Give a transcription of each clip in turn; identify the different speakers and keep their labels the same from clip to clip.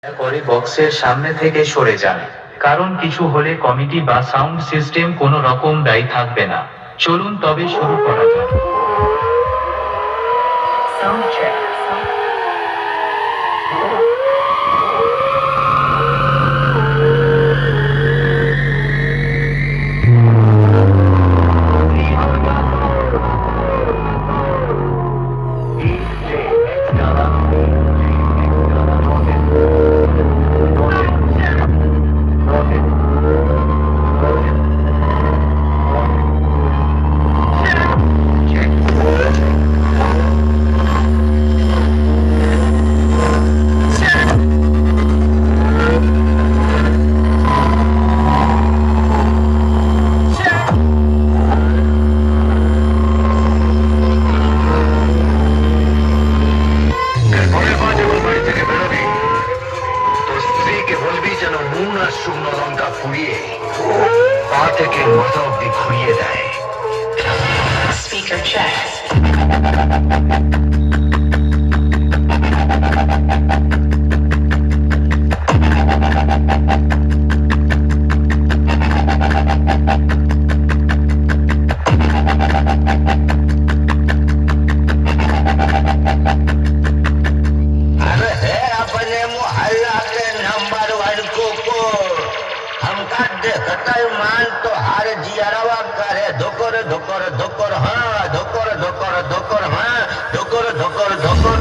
Speaker 1: দয়া করে বক্সের সামনে থেকে সরে যান, কারণ কিছু হলে কমিটি বা সাউন্ড সিস্টেম কোনো রকম দায়ী থাকবে না। চলুন তবে শুরু করা যাক। Sound check.
Speaker 2: শুকনো লঙ্কা পুড়িয়ে পা থেকে মাথা অব্দি ঘুরিয়ে দেয়।
Speaker 3: Speaker check.
Speaker 2: मान तो हार जियारवा करे धोकर धोकर धोकर हाँ धोकर धोकर धोकर हाँ धोकर धोकर धोकर।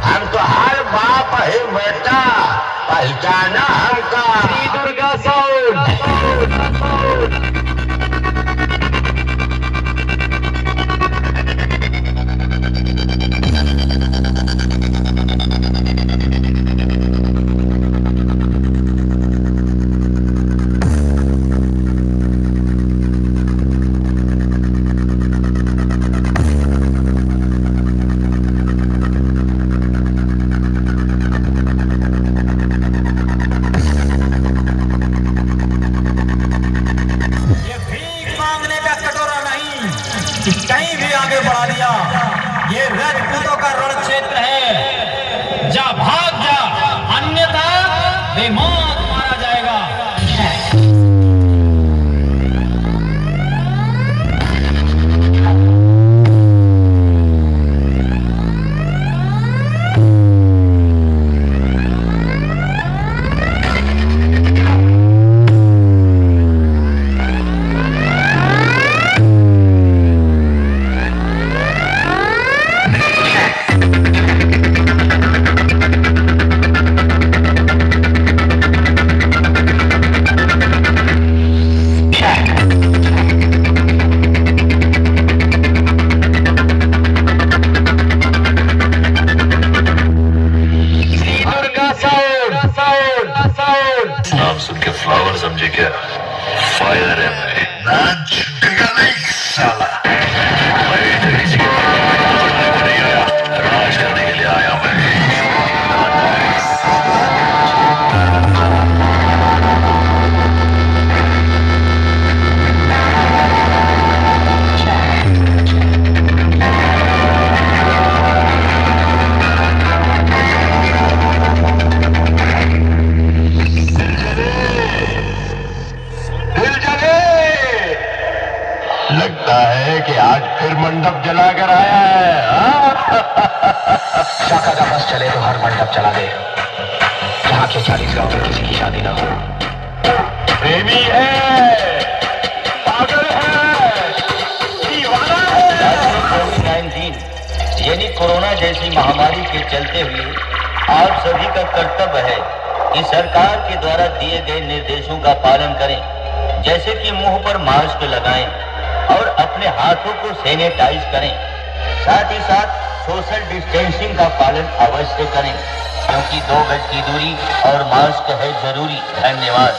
Speaker 2: हम तो हर बाप है बेटा, पहचाना हमका दुर्गा साउंड।
Speaker 4: कहीं भी आगे बढ़ा दिया, ये राजपूतों का रण क्षेत्र है, जा भाग जा, अन्यथा बेमौत मारा जाएगा।
Speaker 2: नाम सुन के फ्लावर समझे क्या? फायर है मैं, नाच छूटेगा नहीं साला। मैं इधर किसी के नहीं आया, राज करने के लिए आया मैं। लगता है कि आज फिर मंडप जला कर आया है।
Speaker 5: शाखा का बस चले तो हर मंडप चला दे, जहाँ के 40 गांव में किसी की शादी ना हो।
Speaker 2: प्रेमी है, पागल है, दीवाना है।
Speaker 6: कोविड-19 यानी कोरोना जैसी महामारी के चलते हुए आप सभी का कर्तव्य है कि सरकार के द्वारा दिए गए निर्देशों का पालन करें, जैसे कि मुंह पर मास्क लगाएं और अपने हाथों को सैनिटाइज करें। साथ ही साथ सोशल डिस्टेंसिंग का पालन अवश्य करें, क्योंकि 2 गज की दूरी और मास्क है जरूरी। धन्यवाद।